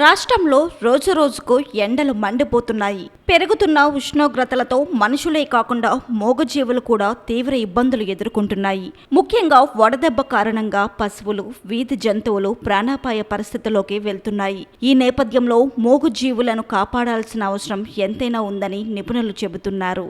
రాష్ట్రంలో రోజురోజుకు ఎండలు మండిపోతున్నాయి. పెరుగుతున్న ఉష్ణోగ్రతలతో మనుషులే కాకుండా మూగజీవులు కూడా తీవ్ర ఇబ్బందులు ఎదుర్కొంటున్నాయి. ముఖ్యంగా వడదెబ్బ కారణంగా పశువులు, వీధి జంతువులు ప్రాణాపాయ పరిస్థితిలోకి వెళ్తున్నాయి. ఈ నేపథ్యంలో మూగజీవులను కాపాడాల్సిన అవసరం ఎంతైనా ఉందని నిపుణులు చెబుతున్నారు.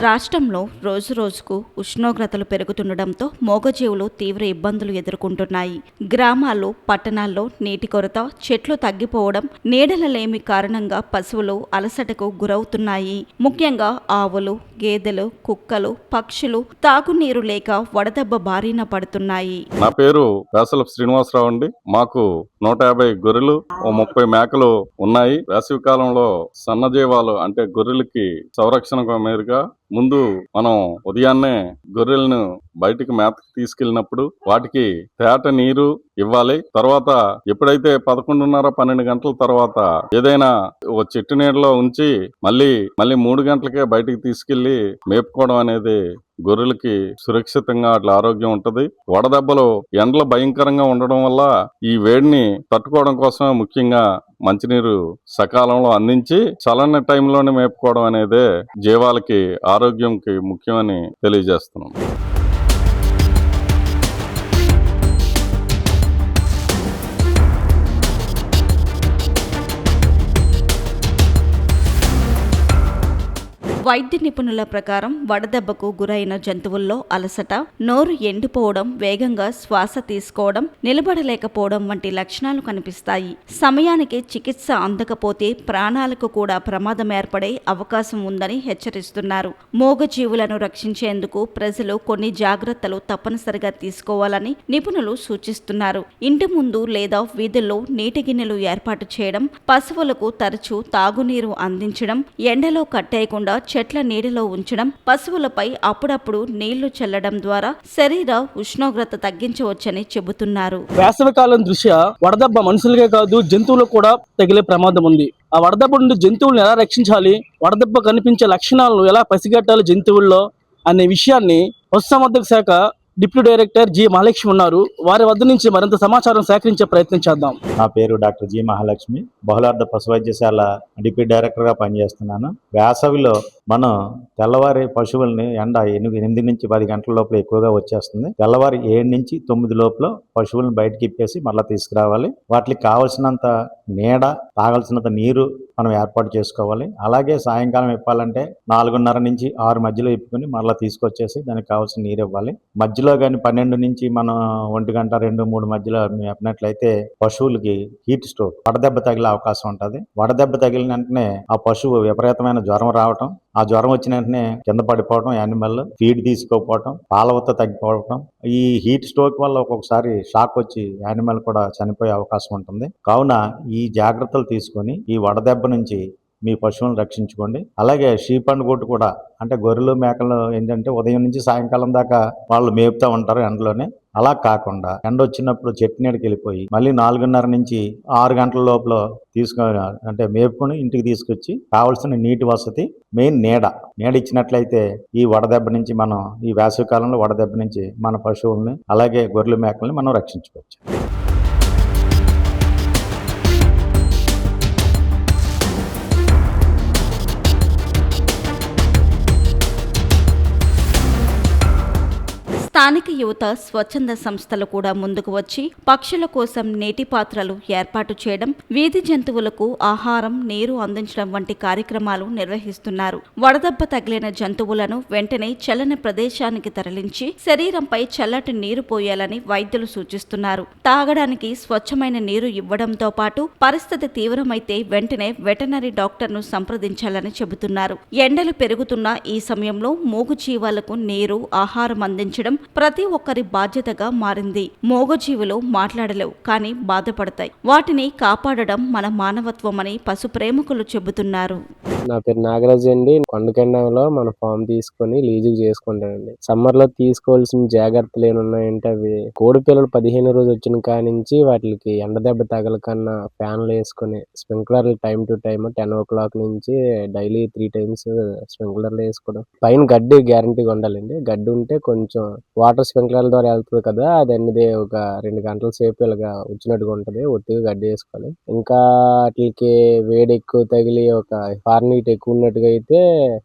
రాష్ట్రంలో రోజురోజుకు ఉష్ణోగ్రతలు పెరుగుతుండటంతో మూగజీవులు తీవ్ర ఇబ్బందులు ఎదుర్కొంటున్నాయి. గ్రామాల్లో, పట్టణాల్లో నీటి కొరత, చెట్లు తగ్గిపోవడం, నీడల లేమి కారణంగా పశువులు అలసటకు గురవుతున్నాయి. ముఖ్యంగా ఆవులు, గేదెలు, కుక్కలు, పక్షులు తాగునీరు లేక వడదెబ్బ బారిన పడుతున్నాయి. నా పేరు వేసలపు శ్రీనివాసరావు అండి. మాకు 150 గొర్రెలు, 30 మేకలు ఉన్నాయి. వేసవి కాలంలో సన్నజీవాలు అంటే గొర్రెలకి సంరక్షణ మీదుగా ముందు మనం ఉదయాన్నే గొర్రెలను బయటికి మేతకి తీసుకెళ్ళినప్పుడు వాటికి తేట నీరు ఇవ్వాలి. తర్వాత ఎప్పుడైతే 11:30, 12 గంటల తర్వాత ఏదైనా ఓ చెట్టు నీడలో ఉంచి మళ్ళీ 3 గంటలకే బయటికి తీసుకెళ్లి మేపుకోవడం అనేది గొర్రెలకి సురక్షితంగా అట్లా ఆరోగ్యం ఉంటది. వడదెబ్బలు ఎండలు భయంకరంగా ఉండడం వల్ల ఈ వేడిని తట్టుకోవడం కోసం ముఖ్యంగా మంచినీరు సకాలంలో అందించి చల్లని టైంలోనే మేపుకోవడం అనేది జీవాలకి ఆరోగ్యంకి ముఖ్యమని తెలియజేస్తున్నాం. వైద్య నిపుణుల ప్రకారం వడదెబ్బకు గురైన జంతువుల్లో అలసట, నోరు ఎండిపోవడం, వేగంగా శ్వాస తీసుకోవడం, నిలబడలేకపోవడం వంటి లక్షణాలు కనిపిస్తాయి. సమయానికి చికిత్స అందకపోతే ప్రాణాలకు కూడా ప్రమాదం ఏర్పడే అవకాశం ఉందని హెచ్చరిస్తున్నారు. మూగజీవులను రక్షించేందుకు ప్రజలు కొన్ని జాగ్రత్తలు తప్పనిసరిగా తీసుకోవాలని నిపుణులు సూచిస్తున్నారు. ఇంటి ముందు లేదా వీధుల్లో నీటి గిన్నెలు ఏర్పాటు చేయడం, పశువులకు తరచూ తాగునీరు అందించడం, ఎండలో కట్టేయకుండా చెట్ల నీడలో ఉంచడం, పశువులపై అప్పుడప్పుడు నీళ్లు చల్లడం ద్వారా శరీర ఉష్ణోగ్రత తగ్గించవచ్చని చెబుతున్నారు. వేసవికాలం దృష్ట్యా వడదెబ్బ మనుషులకే కాదు జంతువులకు కూడా తగిలే ప్రమాదం ఉంది. ఆ వడదెబ్బ నుండి జంతువులను ఎలా రక్షించాలి, వడదెబ్బ కనిపించే లక్షణాలను ఎలా పసిగట్టాలి జంతువుల్లో అనే విషయాన్ని పశుసంవర్ధక శాఖ డిప్యూటీ డైరెక్టర్ జి మహాలక్ష్మి ఉన్నారు. వారి వద్ద నుంచి మరింత సమాచారం సేకరించే ప్రయత్నం చేద్దాం. నా పేరు డాక్టర్ జి మహాలక్ష్మి, బహుళార్థ పశు వైద్యశాల డిప్యూటీ డైరెక్టర్ గా పనిచేస్తున్నాను. వేసవిలో మనం తెల్లవారి పశువుల్ని ఎండ 8 నుంచి 10 గంటల లోపల ఎక్కువగా వచ్చేస్తుంది. తెల్లవారి 7 నుంచి 9 లోపల పశువులను బయటకి ఇప్పేసి మళ్ళీ తీసుకురావాలి. వాటికి కావలసినంత నీడ, తాగాల్సినంత నీరు మనం ఏర్పాటు చేసుకోవాలి. అలాగే సాయంకాలం ఇప్పాలంటే 4:30 నుంచి 6 మధ్యలో ఇప్పుకొని మళ్ళీ తీసుకొచ్చేసి దానికి కావాల్సిన నీరు ఇవ్వాలి. మధ్యలో కానీ 12 నుంచి మనం 1 గంట 2-3 మధ్యలో మేపినట్లయితే పశువులకి హీట్ స్ట్రోక్, వడదెబ్బ తగిలే అవకాశం ఉంటుంది. వడదెబ్బ తగిలిన వెంటనే ఆ పశువు విపరీతమైన జ్వరం రావటం, ఆ జ్వరం వచ్చిన వెంటనే కింద పడిపోవడం, యానిమల్ ఫీడ్ తీసుకోకపోవటం, పాలవత్త తగ్గిపోవటం, ఈ హీట్ స్ట్రోక్ వల్ల ఒక్కొక్కసారి షాక్ వచ్చి యానిమల్ కూడా చనిపోయే అవకాశం ఉంటుంది. కావున ఈ జాగ్రత్తలు తీసుకొని ఈ వడదెబ్బ నుంచి మీ పశువులను రక్షించుకోండి. అలాగే షీప్ అండ్ గోట్ కూడా, అంటే గొర్రెలు, మేకలు ఏంటంటే ఉదయం నుంచి సాయంకాలం దాకా వాళ్ళు మేపుతూ ఉంటారు ఎండలోనే. అలా కాకుండా ఎండ వచ్చినప్పుడు చెట్టు నీడకి వెళ్ళిపోయి మళ్ళీ 4:30 నుంచి 6 గంటల లోపల అంటే మేపుకొని ఇంటికి తీసుకొచ్చి కావలసిన నీటి వసతి, మెయిన్ నీడ ఇచ్చినట్లయితే ఈ వడదెబ్బ నుంచి మనం, ఈ వేసవి కాలంలో వడదెబ్బ నుంచి మన పశువుల్ని అలాగే గొర్రెలు, మేకల్ని మనం రక్షించుకోవచ్చు. స్థానిక యువత, స్వచ్ఛంద సంస్థలు కూడా ముందుకు వచ్చి పక్షుల కోసం నీటి పాత్రలు ఏర్పాటు చేయడం, వీధి జంతువులకు ఆహారం, నీరు అందించడం వంటి కార్యక్రమాలు నిర్వహిస్తున్నారు. వడదెబ్బ తగిలిన జంతువులను వెంటనే చల్లని ప్రదేశానికి తరలించి శరీరంపై చల్లటి నీరు పోయాలని వైద్యులు సూచిస్తున్నారు. తాగడానికి స్వచ్ఛమైన నీరు ఇవ్వడంతో పాటు పరిస్థితి తీవ్రమైతే వెంటనే వెటనరీ డాక్టర్ను సంప్రదించాలని చెబుతున్నారు. ఎండలు పెరుగుతున్న ఈ సమయంలో మూగు జీవాలకు నీరు, ఆహారం అందించడం, ప్రతి ఒక్కరి బాధ్యతగా మారింది. మూగజీవులు మాట్లాడలేవు కానీ బాధపడతాయి. వాటిని కాపాడడం మన మానవత్వమని పశు ప్రేమికులు చెబుతున్నారు. నా పేరు నాగరాజు అండి. కొండకెండంలో మన ఫామ్ తీసుకొని లీజుకి చేసుకుంటానండి. సమ్మర్ లో తీసుకోవాల్సిన జాగ్రత్తలు ఏమున్నాయంటే అవి కోడి పిల్లలు 15 రోజు వచ్చిన కానించి వాటికి ఎండ దెబ్బ తగలకన్నా ఫ్యాన్లు వేసుకొని స్ప్రింక్లర్లు టైం టు టైం 10 o'clock నుంచి డైలీ 3 times స్ప్రింక్లర్లు వేసుకోవడం. పైన గడ్డి గ్యారంటీగా ఉండాలండి. గడ్డి ఉంటే కొంచెం వాటర్ స్ప్రింక్లర్ల ద్వారా వెళ్తుంది కదా, అది అనేది ఒక 2 గంటల సేపు ఇలాగా వచ్చినట్టుగా ఉంటది. ఒత్తిగా గడ్డి వేసుకోవాలి. ఇంకా వాటికి వేడి ఎక్కువ తగిలి ఒక ఫార్నీట్ ఎక్కువ ఉన్నట్టుగా అయితే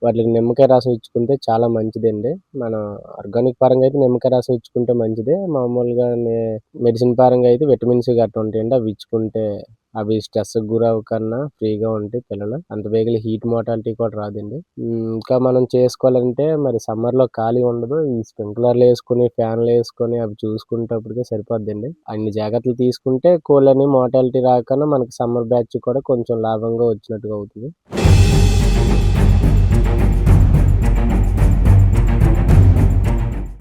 వాటికి నిమ్మకాయ రసం ఇచ్చుకుంటే చాలా మంచిదండి. మనం ఆర్గానిక్ పరంగా అయితే నిమ్మకాయ రసం ఇచ్చుకుంటే మంచిదే. మామూలుగా మెడిసిన్ పరంగా అయితే విటమిన్స్ గట్రా ఉంటాయండి. అవి ఇచ్చుకుంటే అవి స్ట్రెస్ గురవకన్నా ఫ్రీగా ఉంటాయి పిల్లలు. అంత వేగల హీట్ మోర్టాలిటీ కూడా రాదండి. ఇంకా మనం చేసుకోవాలంటే మరి సమ్మర్ లో ఖాళీ ఉండదు. ఈ స్ప్రింక్లర్లు వేసుకుని ఫ్యాన్లు వేసుకొని అవి చూసుకుంటప్పటికే సరిపోద్దండి. అన్ని జాగ్రత్తలు తీసుకుంటే కోళ్ళని మోర్టాలిటీ రాకన్నా మనకి సమ్మర్ బ్యాచ్ కూడా కొంచెం లాభంగా వచ్చినట్టుగా అవుతుంది.